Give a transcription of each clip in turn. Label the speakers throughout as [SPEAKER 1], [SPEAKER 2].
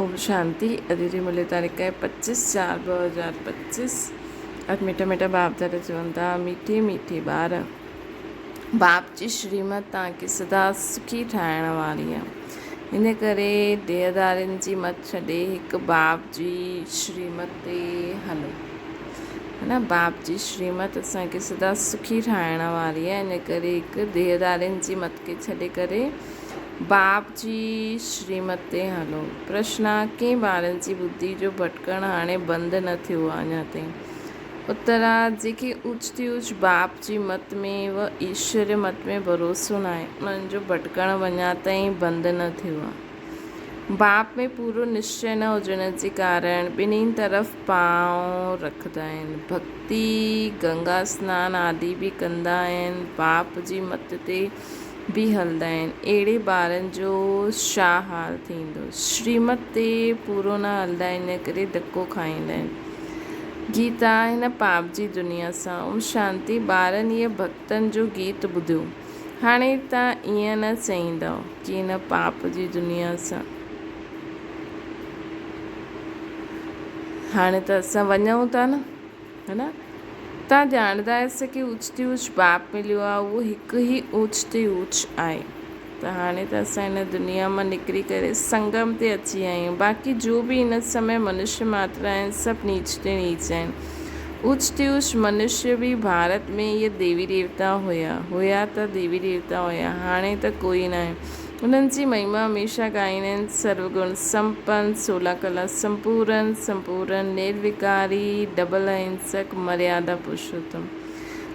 [SPEAKER 1] ओम शांति। अॼु जी मुल्य तारीख़ है 25/4/2025। अॼु मिठा मिठा बाप दादा चवनि था, मीठी मीठी ॿार, बाप जी श्रीमत तव्हांखे सदा सुखी ठाहिण वारी आहे। हिन करे देहदारियुनि जी मत छॾे हिकु बाप जी श्रीमत ते हलो। है न, बाप जी श्रीमत असांखे सदा सुखी ठाहिण वारी आहे। इन करे हिकु देहदारियुनि जी मत खे छॾे करे बाप जी श्रीमत ते हलो। प्रश्न आहे, कंहिं ॿारनि जी बुद्धि जो भटकणु हाणे बंदि न थियो आहे अञा ताईं? उत्तर आहे, जेके ऊच ऊच बाप जी मत में व ईश्वर मत में भरोसो न आहे, उन्हनि जो भटकणु अञा ताईं बंदि न थियो आहे। बाप में पूरो निश्चय न हुजण जे कारण ॿिन्हिनि तरफ़ पांव रखंदा आहिनि। भक्ति, गंगा सनानु आदि बि कंदा आहिनि, बाप जी मत ते बि हलंदा आहिनि। अहिड़े ॿारनि जो छा हाल थींदो? श्रीमत ते पूरो न हलंदा, इन करे धको खाईंदा आहिनि। गीता हिन पाप जी दुनिया सां। ओम शांति। ॿारनि इहे भक्तनि जो गीत ॿुधियो। हाणे तव्हां ईअं न चईंदव की हिन पाप जी दुनिया सां। हाणे त असां वञूं था न, है न। तव्हां ॼाणंदा आहियो की ऊच ऊच बाप मिलियो आहे, उहो हिकु ई ऊच ऊच आहे। त हाणे त असां हिन दुनिया मां निकिरी करे संगम ते अची विया आहियूं। बाक़ी जो बि हिन समय मनुष्य मात्र आहिनि, सभु नीच ते नीच आहिनि। ऊच मनुष्य बि भारत में इहे देवी देवता हुया त देवी देवता हुया, हाणे त कोई न आहे। उन्हनि जी महिमा हमेशह ॻाईंदा आहिनि। सर्वगुण संपन्न, 16 कला संपूर्ण, निर्विकारी, डबल अहिंसक, मर्यादा पुरुषोत्तम।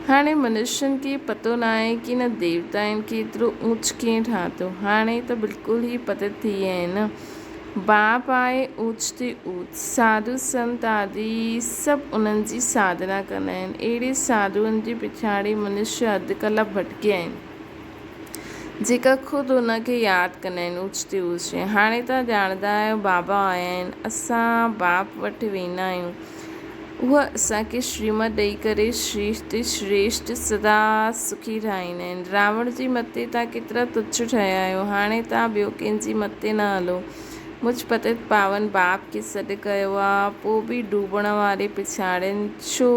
[SPEAKER 1] हाणे मनुष्यनि खे पतो न आहे की न देवताउनि खे एतिरो ऊच कीअं ठातो। हाणे त बिल्कुलु ई पतो थी विया आहिनि। बाप आहे ऊच ते ऊच, साधु संत आदि सभु उन्हनि जी साधना कंदा आहिनि। अहिड़े साधुअनि जे पिछाड़ी मनुष्य अधु कलाक भटकिया आहिनि, जेका ख़ुदि हुनखे यादि कंदा आहिनि ऊच ते ऊच। हाणे तव्हां ॼाणंदा आहियो बाबा आया आहिनि, असां बाप वटि वेंदा आहियूं। उहा असांखे श्रीमत ॾेई करे श्रेष्ठ सदा सुखी ठाहींदा आहिनि। रावण जी मत ते तव्हां केतिरा तुच्छ ठहिया आहियो। हाणे तव्हां ॿियो कंहिंजी मत ते न हलो। मुझ पतित पावन बाप खे सॾु कयो आहे, पोइ बि डूबण वारे पिछाड़ियुनि छो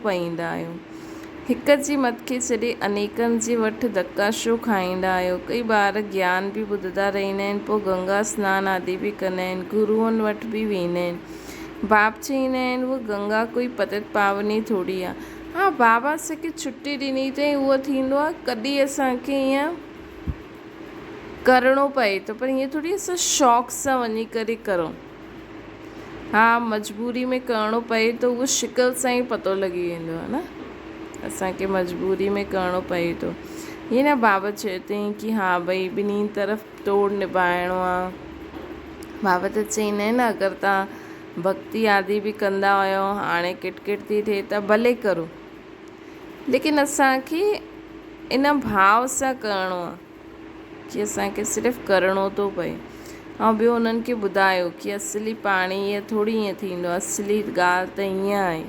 [SPEAKER 1] पईंदा आहियो? हिक जी मत खे छॾे अनेकनि जे वटि धका छो खाईंदा आहियो? कई ॿार ज्ञान बि ॿुधंदा रहंदा आहिनि, पोइ गंगा सनानु आदि बि कंदा आहिनि, गुरूअनि वटि बि वेंदा आहिनि। बाप चईंदा आहिनि, उहा गंगा कोई पतित पावनी थोरी आहे। हा, बाबा असांखे छुटी ॾिनी अथई, उहो थींदो आहे कॾहिं असांखे ईअं करिणो पए थो, पर ईअं थोरी असां शौक़ सां वञी करे करूं। हा, मजबूरी में करिणो पए थो, उहो शिकल सां ई पतो लॻी वेंदो आहे न, असांखे मजबूरी में करिणो पए थो। हीअं न बाबा चयो अथई की हा भई ॿिन्हिनि तरफ़ तोड़ निभाइणो आहे। बाबा त चईंदा आहिनि, अगरि तव्हां भक्ति आदि बि कंदा हुयो, हाणे किटकिट थी थिए त भले करो, लेकिन असांखे इन भाव सां करिणो आहे की असांखे सिर्फ़ु करिणो थो पए। ऐं ॿियो उन्हनि खे ॿुधायो की असली पाणी ईअं थोरी ईअं थींदो आहे, असली ॻाल्हि त ईअं आहे।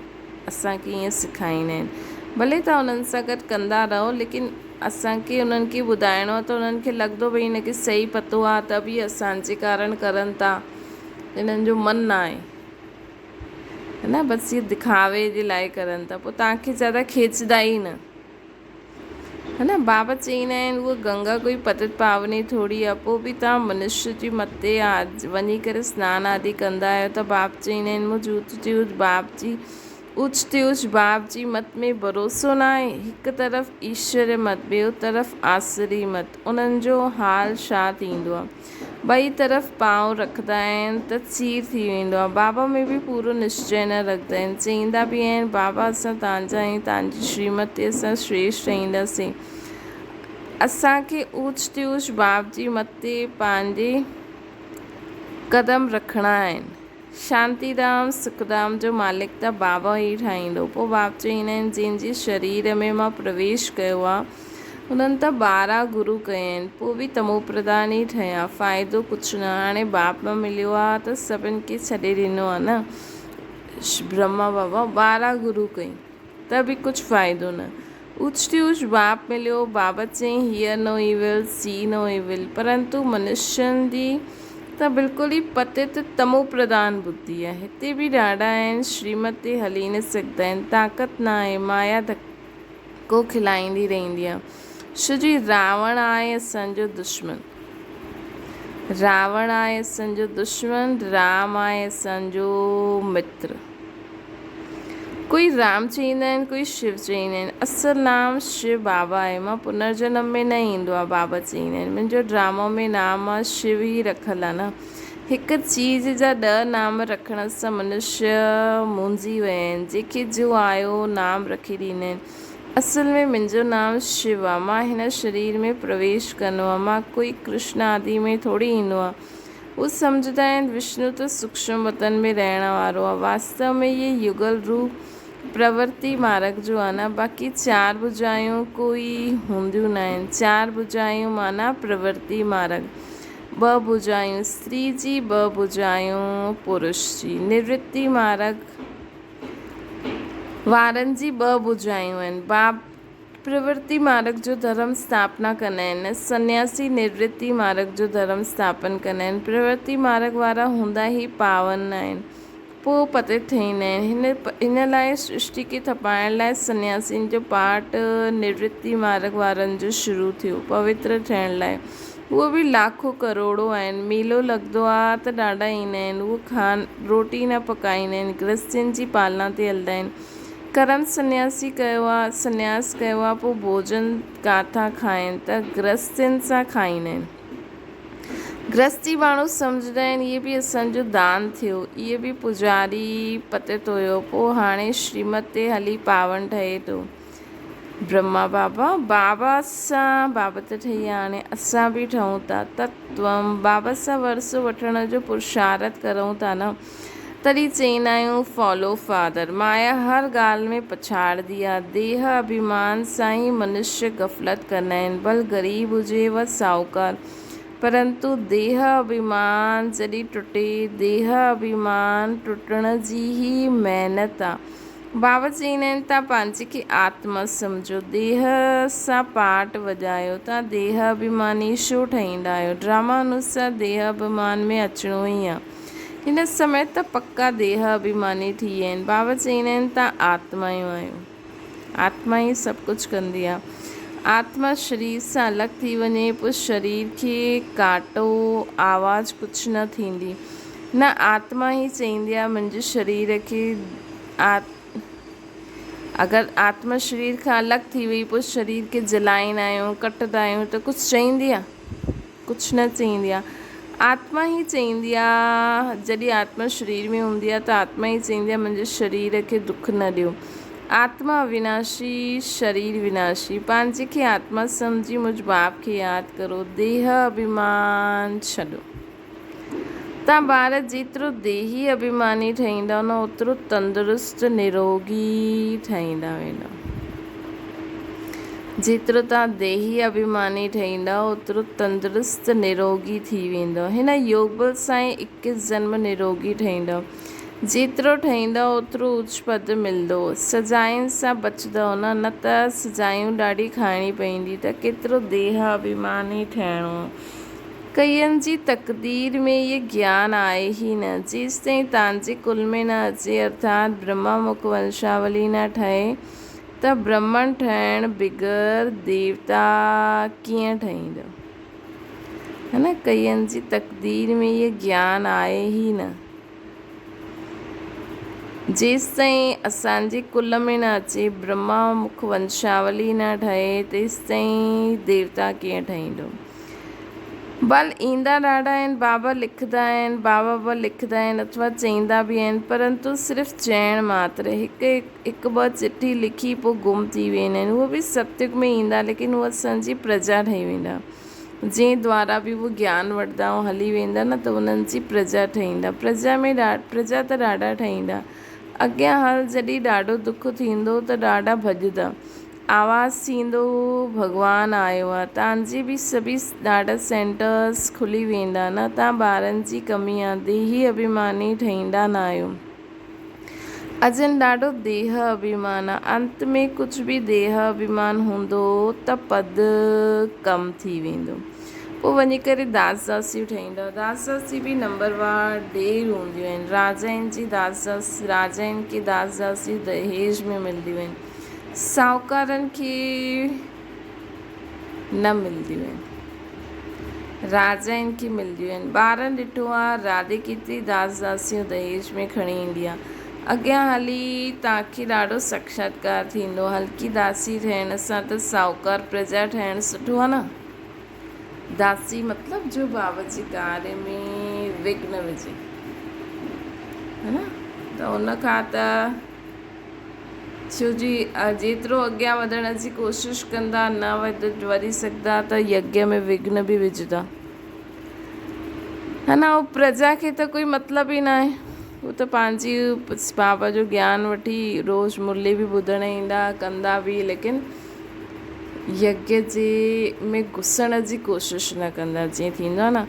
[SPEAKER 1] असांखे ईअं सेखारींदा आहिनि। भले तव्हां उन्हनि सां गॾु कंदा रहो, लेकिन असांखे उन्हनि खे ॿुधाइणो आहे, त उन्हनि खे लॻंदो भई हिनखे सही पतो आहे, त बि असांजे कारण करनि था। हिननि जो मन न आहे, है न, बसि इहे दिखावे जे लाइ करनि था, पोइ तव्हांखे ज़्यादा खीचंदा ई न, है न। बाबा चईंदा आहिनि, उहा गंगा कोई पतित पावनी थोरी आहे। पोइ बि तव्हां मनुष्य जी मत ते वञी करे सनानु आदि कंदा आहियो। त बाप चईंदा आहिनि, मुझ ऊच ते ऊच बाप जी मत में भरोसो न आहे। हिकु तरफ़ ईश्वर मत, ॿियो तरफ़ आसुरी मत। उन्हनि जो हाल छा थींदो आहे? ॿई तरफ़ पांव रखंदा आहिनि त चीर थी वेंदो आहे। बाबा में बि पूरो निश्चय न रखंदा आहिनि। चईंदा बि आहिनि, बाबा असां तव्हांजा आहियूं, तव्हांजी श्रीमत ते असां श्रेष्ठ रहंदासीं। असांखे ऊच ते ऊच बाप जी मत ते पंहिंजे कदम रखणा आहिनि। शांतीधाम सुखधाम जो मालिक त बाबा ई ठाहींदो। पोइ बाप चईंदा आहिनि, जंहिंजे शरीर में मां प्रवेश कयो आहे, उन्हनि त 12 गुरू कया आहिनि, पोइ बि तमो प्रधान ई ठहिया, फ़ाइदो कुझु न। हाणे बाप मिलियो आहे त सभिनि खे छॾे ॾिनो आहे न। ब्रह्मा बाबा 12 गुरू कई त बि कुझु फ़ाइदो न। ऊच ते ऊच बाप मिलियो। बाबा चई, hear no evil, see no evil, परंतु मनुष्यनि जी त बिल्कुलु ई पतित तमो प्रधान बुद्धि आहे। हिते बि ॾाढा आहिनि, श्रीमत ते हली न सघंदा आहिनि, ताक़त न आहे, माया धको खिलाईंदी रहंदी आहे। छो जी रावण आहे असांजो दुश्मन, रावण आहे असांजो दुश्मन, राम आहे असांजो मित्र। कोई राम चईंदा आहिनि, कोई शिव चईंदा आहिनि। असुलु नाम शिव बाबा आहे। मां पुनर्जन्म में न ईंदो आहे, बाबा चईंदा आहिनि। मुंहिंजो ड्रामो में नाम आहे शिव ई रखियलु आहे न। हिकु चीज़ जा 10 नाम रखण सां मनुष्य मुंझी विया आहिनि। जंहिंखे जो आयो नाम रखी ॾींदा आहिनि। असुल में मुंहिंजो नाम शिव आहे। मां हिन शरीर में प्रवेश कंदो आहे। मां कोई कृष्ण आदि में थोरी ईंदो आहे। उहे सम्झंदा आहिनि विष्णु त सूक्ष्म वतन में रहण वारो आहे। वास्तव में इहे युगल रूप प्रवृत्ति मार्ग जो आहे न। बाक़ी 4 भुजायूं कोई हूंदियूं न आहिनि। 4 भुजायूं माना प्रवृत्ति मार्ग। 2 भुजायूं स्त्री जी, 2 भुजायूं पुरुष जी। निवृत्ति मार्ग वारनि जी 2 भुजायूं आहिनि। प्रवृत्ति मार्ग जो धर्म स्थापना कंदा आहिनि। सन्यासी निवृत्ति मार्ग जो धर्म स्थापन कंदा आहिनि। प्रवृत्ति मार्ग वारा हूंदा ई पावन आहिनि, पोइ पतित थींदा आहिनि। हिन लाइ सृष्टि खे थपाइण लाइ सन्यासियुनि जो पाठ निवृत्ति मार्ग वारनि जो शुरू थियो, पवित्र थियण लाइ। उहे बि लाखों करोड़ों आहिनि। मेलो लॻंदो आहे त ॾाढा ईंदा आहिनि। उहे रोटी न पकाईंदा आहिनि, गृहस्थीनि जी पालना ते हलंदा आहिनि। कर्म सन्यासी कयो आहे, सन्यास कयो आहे, पोइ भोजन किथां खाइनि त गृहस्थीनि सां खाईंदा आहिनि। गृहस्थी माण्हू सम्झंदा आहिनि इहे बि असांजो दान थियो, इहे बि पुजारी पतित हुयो, पोइ हाणे श्रीमत ते हली पावन ठहे थो। ब्रह्मा बाबा सां बाबत ठही आहे। हाणे असां बि ठहूं था। तत्वम बाबा सां वरसो वठण जो पुरुषार्थ करूं था न, तॾहिं चईंदा आहियूं फॉलो फादर। माया हर ॻाल्हि में पछाड़ंदी आहे। देह अभिमान सां ई मनुष्य ग़फ़लत कंदा आहिनि, भले ग़रीब हुजे व साहूकार। परंतु देह अभिमान जॾहिं टुटे, देह अभिमान टुटण जी ई महिनत आहे। बाबा चईंदा आहिनि तव्हां पंहिंजे खे आत्मा सम्झो, देह सां पाठ वॼायो। तव्हां देह अभिमानी छो ठहींदा आहियो? ड्रामा अनुसार देह अभिमान में अचिणो ई आहे। हिन समय त पक्का देह अभिमानी थी विया आहिनि। बाबा चईंदा आहिनि तव्हां आत्मायूं आहियो, आत्मा ई सभु कुझु कंदी आहे। आत्मा शरीर सां अलॻि थी वञे, पोइ शरीर खे काटो, आवाज़ कुझु न थींदी। न आत्मा ई चईंदी आहे मुंहिंजे शरीर खे अगरि आत्मा शरीर खां अलॻि थी वई, पोइ शरीर खे जलाईंदा आहियूं, कटंदा आहियूं त कुझु चईंदी आहे? कुझु न चईंदी आहे। आत्मा ई चईंदी आहे, जॾहिं आत्मा शरीर में हूंदी आहे त आत्मा ई चईंदी आहे मुंहिंजे शरीर खे दुख न ॾियो। आत्मा अविनाशी, शरीर विनाशी। पंहिंजे खे आत्मा सम्झी मुझ बाप खे यादि करो। देह अभिमान छॾो। तव्हां ॿार जेतिरो देही अभिमानी ठहींदा न, ओतिरो तंदुरुस्त निरोगी ठहींदा वेंदा। जेतिरो तव्हां देही अभिमानी ठहींदा ओतिरो तंदुरुस्त निरोगी थी वेंदो। हिन योग बल सां ई 21 जन्म निरोगी ठहींदो। जेतिरो ठहींदो ओतिरो उच्च पद मिलंदो। सजायुनि सां बचंदो न त सजायूं ॾाढी खाइणी पवंदी। त केतिरो देह अभिमानी ठहिणो। कईअनि जी तक़दीर में इहे ज्ञान आहे ई न। जेसिताईं तव्हांजे कुल में न अचे, अर्थात ब्रह्मा मुख वंशावली न ठहे, त ब्राह्मण ठहिण बिग़ैर देवता कीअं ठहींदो? है न। कईअनि जी तक़दीर में इहे ज्ञान आहे ई न। जेसिताईं असांजे कुल में न अचे, ब्रह्मा मुख वंशावली न ठहे, तेसिताईं देवता कीअं ठहींदो? बल ईंदा ॾाढा आहिनि। बाबा लिखंदा आहिनि, बाबा लिखंदा आहिनि अथवा चईंदा बि आहिनि, परंतु सिर्फ़ु चइण मात्र। हिकु ॿ चिठी लिखी पोइ गुम थी वेंदा आहिनि। उहे बि सत्युग में ईंदा, लेकिन उहे असांजी प्रजा ठही वेंदा। जंहिं द्वारा बि उहे ज्ञान वठंदा ऐं हली वेंदा न, त उन्हनि जी प्रजा ठहींदा। प्रजा त ॾाढा ठहींदा। अॻियां हल जॾहिं ॾाढो दुख थींदो त ॾाढा भॼंदा। आवाज़ थींदो भॻवानु आयो आहे। तव्हांजी बि सभी ॾाढा सेंटर्स खुली वेंदा न। तव्हां ॿारनि जी कमी आहे, देही अभिमानी ठहींदा न आहियो। अजन ॾाढो देह अभिमान आहे। अंत में कुझु बि देह अभिमान हूंदो त पद कम थी वेंदो। पोइ वञी करे दास दासियूं ठाहींदा। दास दासी बि नंबरवार ढेर हूंदियूं आहिनि। राजाउनि जी राजाउनि खे दास दासियूं दहेज में मिलंदियूं आहिनि, साहूकारनि खे न मिलंदियूं आहिनि, राजाउनि खे मिलंदियूं आहिनि। ॿारनि ॾिठो आहे राधे केतिरी दास दासियूं दहेज में खणी ईंदी आहे। अॻियां हली तव्हांखे ॾाढो साक्षात्कार थींदो। हल्की दासी ठहिण सां त साहूकार प्रजा ठहिणु सुठो आहे न। दासी मतिलबु जो बाबा जी कार्य में विघ्न विझे, है न। त उन खां त छो जी जेतिरो अॻियां वधण जी कोशिशि कंदा न वधी सघंदा त यज्ञ में विघ्न बि विझंदा, है न। उहो प्रजा खे त कोई मतिलबु ई न आहे, उहो त पंहिंजी बाबा जो ज्ञान वठी रोज़ु मुरली बि ॿुधण ईंदा, कंदा बि, लेकिन यज्ञ जे में घुसण जी कोशिशि न कंदा। जीअं थींदो आहे न,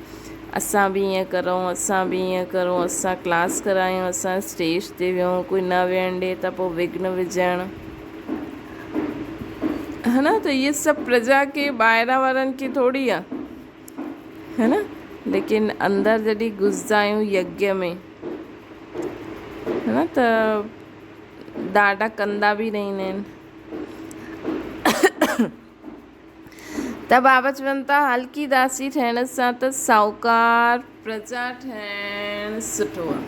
[SPEAKER 1] असां बि ईअं करूं, असां बि ईअं करूं, असां क्लास करायूं, असां स्टेज ते वियूं, कोई न विहण ॾिए त पोइ विघ्न विझणु, है न। त इहे सभु प्रजा खे, ॿाहिरां वारनि खे थोरी आहे, है न। लेकिन अंदरि जॾहिं घुसंदा आहियूं यज्ञ में, है न, त ॾाढा कंदा बि रहंदा आहिनि। त बाबा चवनि था हल्की दासी ठहिण सां त साहूकार प्रजा ठहिणु सुठो आहे।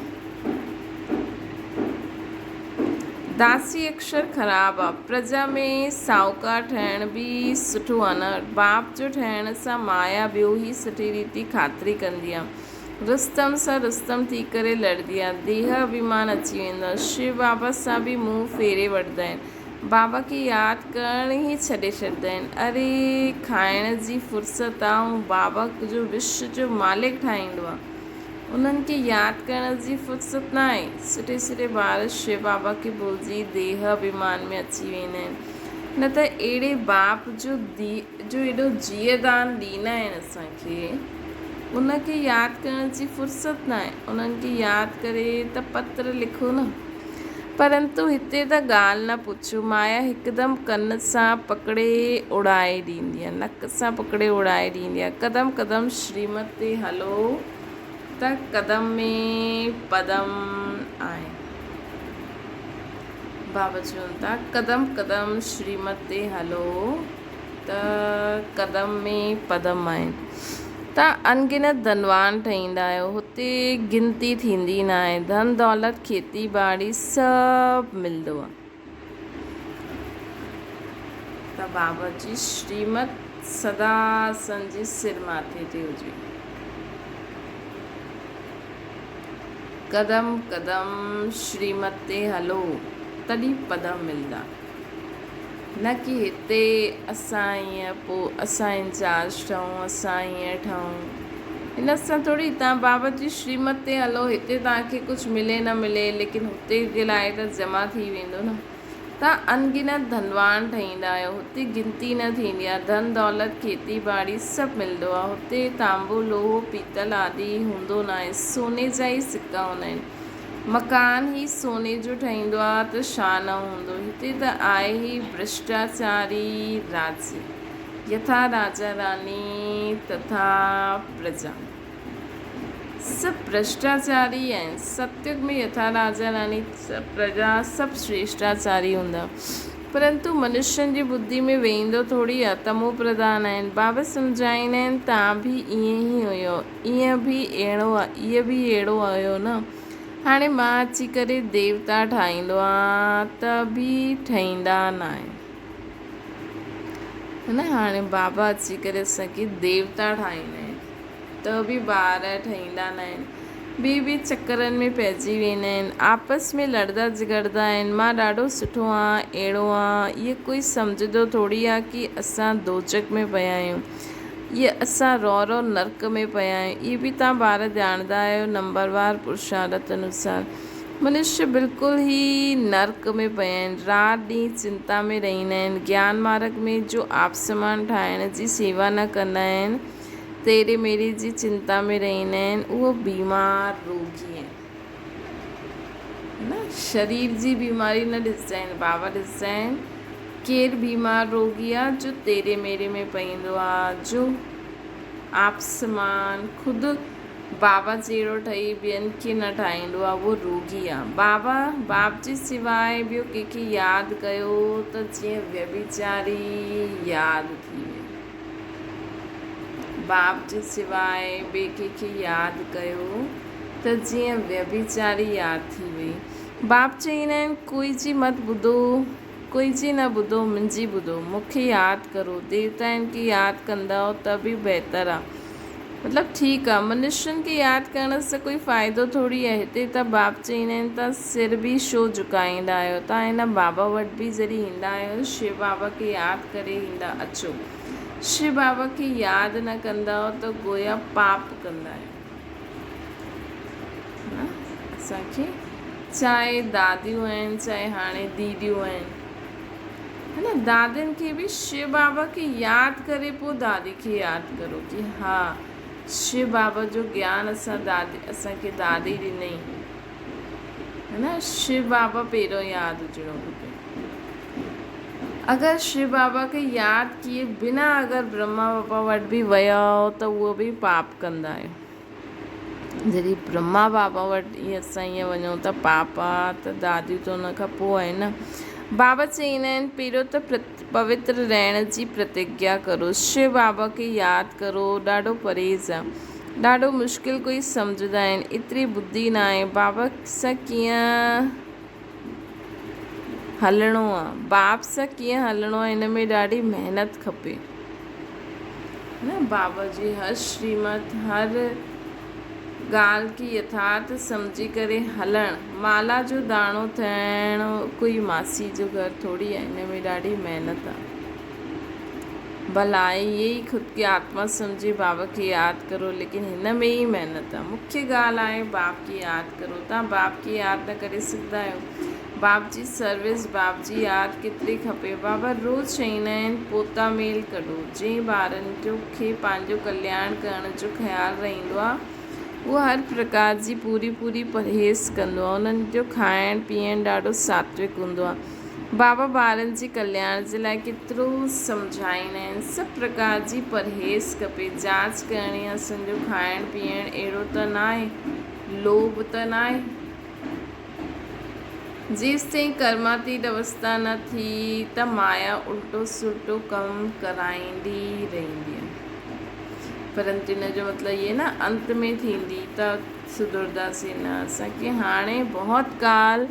[SPEAKER 1] दासी अक्षर ख़राबु आहे, प्रजा में साहूकार ठहिण बि सुठो आहे न। बाप जो ठहिण सां माया ॿियो ई सुठी रीति ख़ातिरी कंदी आहे। रुस्तम सां रुस्तम थी करे लड़ंदी आहे, देह अभिमान अची वेंदो आहे। शिव बाबा सां बि मुंहुं फेरे वठंदा आहिनि, बाबा खे यादि करण ई छॾे छॾंदा आहिनि। अरे खाइण जी फुर्सत आहे ऐं बाबा जो विश्व जो मालिक ठाहींदो आहे, उन्हनि खे यादि करण जी फुर्सत न आहे। सुठे सुठे ॿार शिव बाबा खे भुलिजी देह अभिमान में अची वेंदा आहिनि। न त अहिड़े बाप जो एॾो जीअदान ॾींदा आहिनि असांखे, उनखे यादि करण जी फुर्सत न आहे। उन्हनि खे यादि करे त पत्र लिखो न। परंतु हिते त ॻाल्हि न पुछो, माया हिकदमि कन सां पकिड़े उड़ाए ॾींदी आहे, नक सां पकिड़े उड़ाए ॾींदी आहे। क़दम क़दम श्रीमत ते हलो त कदम में पदम आहे। बाबा चवनि था क़दम क़दम श्रीमत ते हलो त कदम में पदम आहिनि। तव्हां अनगिनत धनवान ठहींदा आहियो, हुते गिनती थींदी न आहे। धन दौलत खेती बाड़ी सभु मिलंदो आहे। त बाबा जी श्रीमत सदा असांजे सिर माथे ते हुजे। कदम कदम श्रीमत ते हलो तॾहिं पदम मिलंदा, न कि हिते असां ईअं पोइ असां इंचार्ज ठहूं, असां ईअं ठहूं। हिन सां थोरी तव्हां बाबा जी श्रीमत ते हलो, हिते तव्हांखे कुझु मिले न मिले, लेकिन हुते जे लाइ त जमा थी वेंदो न। तव्हां अनगिनत धनवान ठहींदा आहियो, हुते गिनती न थींदी आहे। धन दौलत खेती बाड़ी सभु मिलंदो आहे। हुते तांबो लोहो पीतल आदि हूंदो न आहे, सोने जा ई सिक्का हूंदा आहिनि। मकान ई सोने जो ठहींदो आहे त छा न हूंदो। हिते त आहे ई भ्रष्टाचारी राज्य, यथा राजा रानी तथा प्रजा, सभु भ्रष्टाचारी आहिनि। सतयुग में यथा राजा रानी प्रजा सभु श्रेष्ठाचारी हूंदा, परंतु मनुष्यनि जी बुद्धि में वेंदो थोरी आहे, तमो प्रधान आहिनि। बाबा सम्झाईंदा आहिनि तव्हां बि ईअं ई हुयो, ईअं बि अहिड़ो आहे, इहो बि अहिड़ो हुयो न। हाणे मां अची करे देवता ठाहींदो आहे त बि ठहींदा न आहिनि, है न। हाणे बाबा अची करे असांखे देवता ठाहींदा आहिनि त बि ॿार ठहींदा न आहिनि। ॿी चकरनि में पइजी वेंदा आहिनि, आपस में लड़ंदा झगड़ंदा आहिनि। मां ॾाढो सुठो आहियां, अहिड़ो आहे, इहो कोई सम्झंदो थोरी आहे कि असां दोजक में पिया आहियूं, इहे असां रो नर्क में पिया आहियूं। इहे बि तव्हां ॿार ॼाणंदा आहियो नंबरवार पुरुषार्थ अनुसार। मनुष्य बिल्कुलु ई नर्क में पिया आहिनि, राति ॾींहुं चिंता में रहंदा आहिनि। ज्ञान मार्ग में जो आप समान ठाहिण जी सेवा न कंदा आहिनि, तेरे मेरे जी चिंता में रहंदा आहिनि, उहो बीमार रोगी आहिनि, न। शरीर जी बीमारी न ॾिसंदा आहिनि, बाबा ॾिसंदा आहिनि केरु बीमार रोगी आहे, जो तेरे मेरे में पईंदो आहे, जो आप समान ख़ुदि बाबा जहिड़ो ठही ॿियनि खे न ठाहींदो आहे, उहो रोगी आहे। बाप जे सवाइ ॿियो कंहिंखे यादि कयो त जीअं व्यभिचारी यादि थी वई। बाप जे सवाइ ॿिए कंहिंखे यादि कयो त जीअं व्यभिचारी यादि थी वई। बाप चईंदा आहिनि कोई जी मत ॿुधो, कोई जी न ॿुधो, मुंहिंजी ॿुधो, मूंखे यादि करो। देवताउनि खे यादि कंदव त बि बहितर आहे। मतिलबु ठीकु आहे, मनुष्यनि खे यादि करण सां कोई फ़ाइदो थोरी आहे। हिते त बाप चईंदा आहिनि तव्हां सिर बि छो झुकाईंदा आहियो, तव्हां हिन बाबा वटि बि जॾहिं ईंदा आहियो शिव बाबा खे यादि करे ईंदा अचो। शिव बाबा खे यादि न कंदव त गोया पाप कंदा आहियो। असांखे चाहे दादियूं आहिनि चाहे हाणे दीदियूं आहिनि, है न, दादियुनि खे बि शिव बाबा खे यादि करे पोइ दादी खे यादि करो कि हा शिव बाबा जो ज्ञान असांखे दादी ॾिनई, है न। शिव बाबा पहिरियों यादि हुजणो खपे। अगरि शिव बाबा खे यादि किए बिना अगरि ब्रह्मा बाबा वटि बि विया हो त उहो बि पाप कंदा आहियो। जॾहिं ब्रह्मा बाबा वटि असां ईअं वञूं त पाप आहे, त दादियूं त उन खां पोइ आहे न। बाबा चईंदा आहिनि पहिरियों त पवित्र रहण जी प्रतिज्ञा करो, शिव बाबा खे यादि करो। ॾाढो परहेज़ आहे, ॾाढो मुश्किल कोई सम्झंदा आहिनि, एतिरी बुद्धि न आहे। बाबा सां कीअं हलणो आहे, बाप सां कीअं हलणो आहे, हिन में ॾाढी महिनत खपे न। बाबा जी हर श्रीमत, हर ॻाल्हि खे यथार्थ सम्झी करे हलणु, माला जो दाणो थियणु कोई मासी जो घर थोरी आहे, हिन में ॾाढी महिनत आहे। भला इहे ई ख़ुदि खे आत्मा सम्झी बाबा खे यादि करो, लेकिन हिन में ई महिनत आहे। मुख्य ॻाल्हि आहे बाप खे यादि करो। तव्हां बाप खे यादि न करे सघंदा आहियो। बाप जी सर्विस, बाप जी यादि केतिरी खपे। बाबा रोज़ु चईंदा आहिनि पोता मेल कढो। जंहिं ॿारनि खे पंहिंजो कल्याण करण जो ख़्यालु रहंदो आहे उहो हर प्रकार जी पूरी परहेज़ कंदो आहे। उन्हनि जो खाइण पीअण ॾाढो सात्विक हूंदो आहे। बाबा ॿारनि जे कल्याण जे लाइ केतिरो सम्झाईंदा आहिनि। सभु प्रकार जी परहेज़ खपे, जांच करणी आहे असांजो खाइण पीअण अहिड़ो त न आहे, लोभ त न आहे। जेसि ताईं कर्मातीत अवस्था न थी त माया उल्टो सुल्टो कमु कराईंदी रहंदी आहे। परंतु हिन जो मतिलबु इहे न अंत में थींदी त सुधरंदासीं न। असांखे हाणे बहुत काल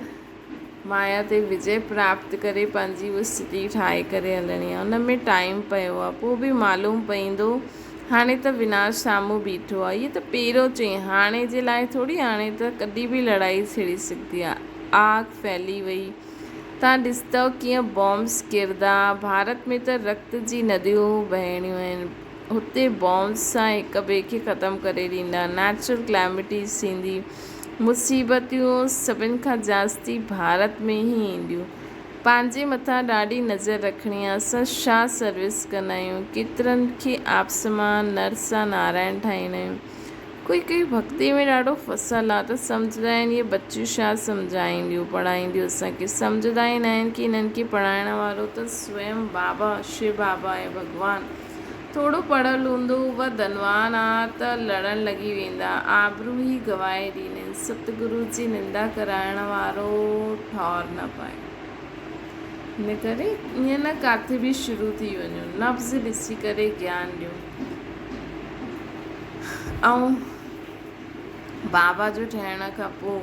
[SPEAKER 1] माया ते विजय प्राप्त करे पंहिंजी उहा स्थिति ठाहे करे हलणी आहे। उन में टाइम पियो आहे, पोइ बि मालूम पवंदो। हाणे त विनाश साम्हूं बीठो आहे। इहे त पहिरियों चई, हाणे जे लाइ थोरी, हाणे त कॾहिं बि लड़ाई छिड़ी सघंदी आहे। आग फैली वई, तव्हां ॾिसंदव कीअं बॉम्ब्स किरंदा। भारत में त रक्त जी नदियूं बहणियूं आहिनि, हुते बॉम्ब्स सां हिक ॿिए खे ख़तमु करे ॾींदा। नेचुरल क्लैमिटीज़ थींदी, मुसीबतियूं सभिनि खां जास्ती भारत में ई ईंदियूं। पंहिंजे मथां ॾाढी नज़र रखणी आहे। असां छा सर्विस कंदा आहियूं, केतिरनि खे आपसमान नर सां नारायण ठाहींदा आहियूं। कोई भक्ति में ॾाढो फसियलु आहे त सम्झंदा आहिनि इहे बच्चियूं छा सम्झाईंदियूं पढ़ाईंदियूं। असांखे सम्झंदा ई न आहिनि कि हिननि खे पढ़ाइण वारो त स्वयं बाबा शिव बाबा आहे, भॻवानु। थोरो पढ़ियलु हूंदो, उहा धनवान आहे त लड़णु लॻी वेंदा, आबरू ई गवाए ॾींदा आहिनि। सतगुरू जी निंदा कराइण वारो ठौर न पाए। हिन करे ईअं न किथे बि शुरू थी वञो, नब्ज़ ॾिसी करे ज्ञान ॾियो। ऐं बाबा जो ठहिण खां पोइ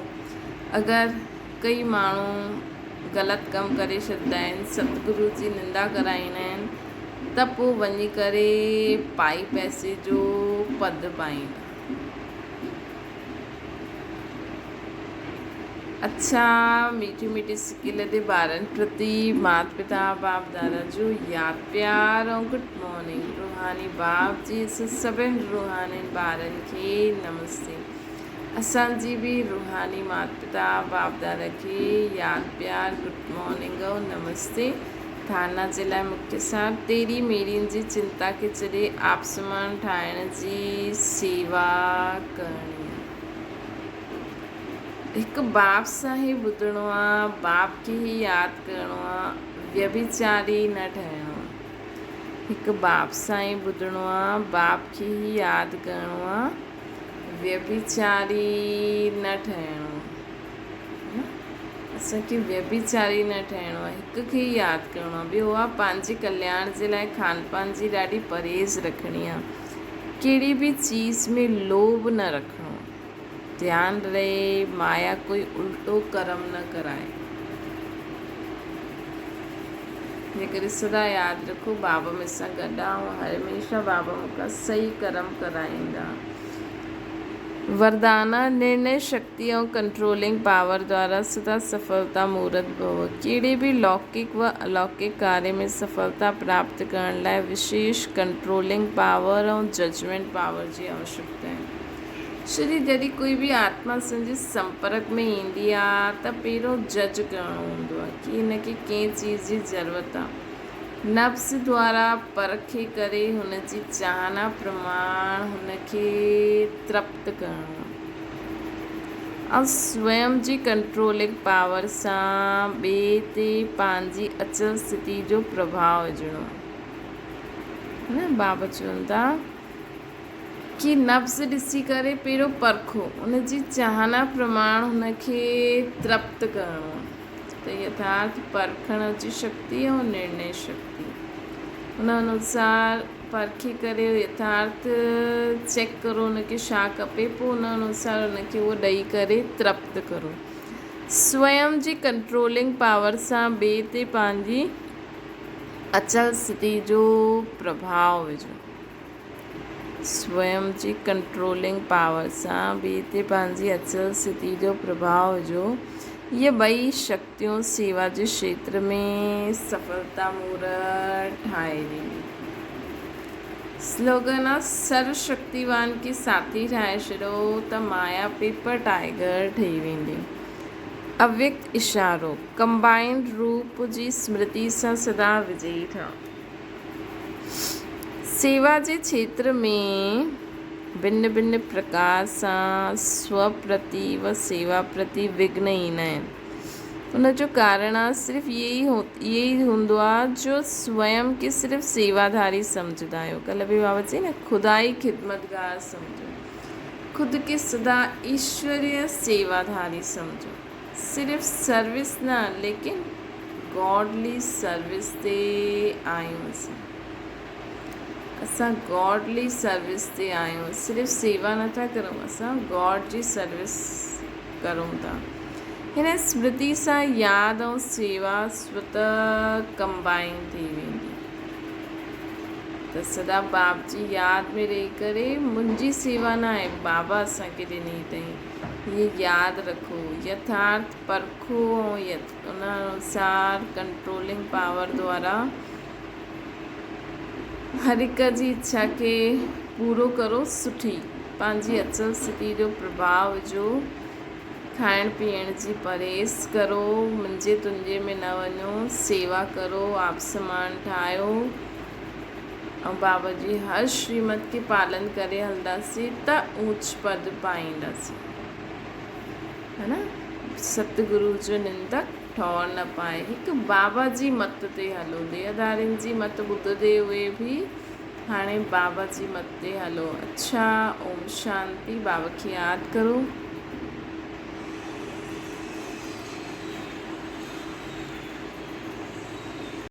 [SPEAKER 1] अगरि कई माण्हू ग़लति कमु करे छॾींदा आहिनि, सतगुरू जी निंदा कराईंदा आहिनि, त पोइ वञी करे पाई पैसे जो पद पाईंदा। अच्छा, मीठी मीठी सिकिल ते ॿारनि प्रति माता पिता बाप दादा जो यादि प्यार ऐं गुड मॉर्निंग। रूहानी बाप जी सभिनि रूहानी ॿारनि खे नमस्ते। असांजी बि रूहानी माता पिता बाप दादा खे यादि प्यार, गुड मॉर्निंग ऐं नमस्ते। थाना जे लाइ मुख्य साहब तेरी मेरी जी चिंता के चले आप समान ठाहिण जी सेवा करणी। हिकु बाप सां ई ॿुधणो आहे, बाप खे ई यादि करिणो आहे, व्यभिचारी न ठहिणो आहे। हिकु बाप सां ई ॿुधणो आहे, बाप खे ई यादि करिणो आहे, व्यभिचारी न ठहिणो आहे, असांखे व्यभिचारी न ठहिणो आहे, हिक खे ई यादि करिणो आहे। ॿियो आहे पंहिंजे कल्याण जे लाइ खान पान जी ॾाढी परहेज़ रखणी आहे, कहिड़ी बि चीज़ में लोभ न रखणो, ध्यानु रहे माया कोई उल्टो कर्म न कराए। जे करे सदा यादि रखो बाबा मूंसां गॾु आहे ऐं हमेशह बाबा मूंखां सही कर्म कराईंदा। वरदाना निर्णय शक्ति और कंट्रोलिंग पावर द्वारा सदा सफलता मूर्त भव। कहिड़े बि लौकिक व अलौकिक कार्य में सफलता प्राप्त करण लाइ विशेष कंट्रोलिंग पावर और जजमेंट पावर जी आवश्यकता आहे। श्री जॾहिं कोई बि आत्मा असांजे संपर्क में ईंदी आहे त पहिरियों जज करिणो हूंदो आहे कि हिनखे कंहिं चीज़ जी ज़रूरत आहे। नफ्स द्वारा परखे करे हुनजी चाहना प्रमाण हुनखे तृप्त करणो ऐं स्वयं जी कंट्रोलिंग पावर सां ॿिए ते पंहिंजी अचल स्थिति जो प्रभाव विझणो आहे। बाबा चवनि था कि नफ्स ॾिसी करे पहिरियों परखो, उनजी चाहना प्रमाण हुनखे तृप्त करिणो आहे। त यथार्थ परखण जी शक्ति ऐं निर्णय शक्ति उन अनुसार परखे करे यथार्थ चेक करो उनखे छा खपे, पोइ उन अनुसार उनखे उहो ॾेई करे तृप्त करो। स्वयं जी कंट्रोलिंग पावर सां ॿिए ते पंहिंजी अचल स्थिति जो प्रभाव विझो। स्वयं जी कंट्रोलिंग पावर सां ॿिए ते पंहिंजी अचल स्थिति जो प्रभाव विझो। ये ॿई शक्तियों सेवा जे क्षेत्र में सफलता मूर्त ठाहे ॾींदी। स्लोगन आहे सर्वशक्तिवान खे साथी ठाहे छॾियो त माया पेपर टाइगर ठही वेंदी। अव्यक्त इशारो कंबाइंड रूप जी स्मृति सां सदा विजयी ठहो। सेवा जे क्षेत्र में भिन्न भिन्न प्रकार सां स्वप्रति व सेवा प्रति विघ्न ईंदा आहिनि। उनजो कारण आहे सिर्फ़ु इहे ई हूंदो आहे जो स्वयं खे सिर्फ़ु सेवाधारी सम्झंदा आहियो। कल्ह बि बाबा चई न खुदाई खिदमतगार सम्झो, ख़ुदि खे सदा ईश्वरीय सेवाधारी सम्झो। सिर्फ़ु सर्विस न लेकिन गॉडली सर्विस ते आहियूं असां गॉडली सर्विस ते आहियूं। सिर्फ़ु सेवा नथा करूं, असां गॉड जी सर्विस करूं था। हिन स्मृति सां यादि ऐं सेवा स्वतः कंबाइन थी वेंदी। त सदा बाप जी यादि में रही करे मुंहिंजी सेवा न आहे, बाबा असांखे ॾिनी अथई, इहे यादि रखो, यथार्थ परखो ऐं उन अनुसार कंट्रोलिंग पावर द्वारा हर हिक जी इच्छा खे पूरो करो। सुठी पंहिंजी अचल स्थिति जो प्रभाव विझो। खाइण पीअण जी परहेज़ करो, मुंहिंजे तुंहिंजे में न वञो, सेवा करो, आप समान ठाहियो ऐं बाबा जी हर श्रीमत खे पालन करे हलंदासीं त ऊच पद पाईंदासीं, है न। सतगुरु जो निंदक ठहर न पाए। हिकु बाबा जी मत ते हलो, देहधारियुनि जी मत ॿुधंदे हुए बि हाणे बाबा जी मत ते हलो। अच्छा, ओम शांति। बाबा खे यादि करो।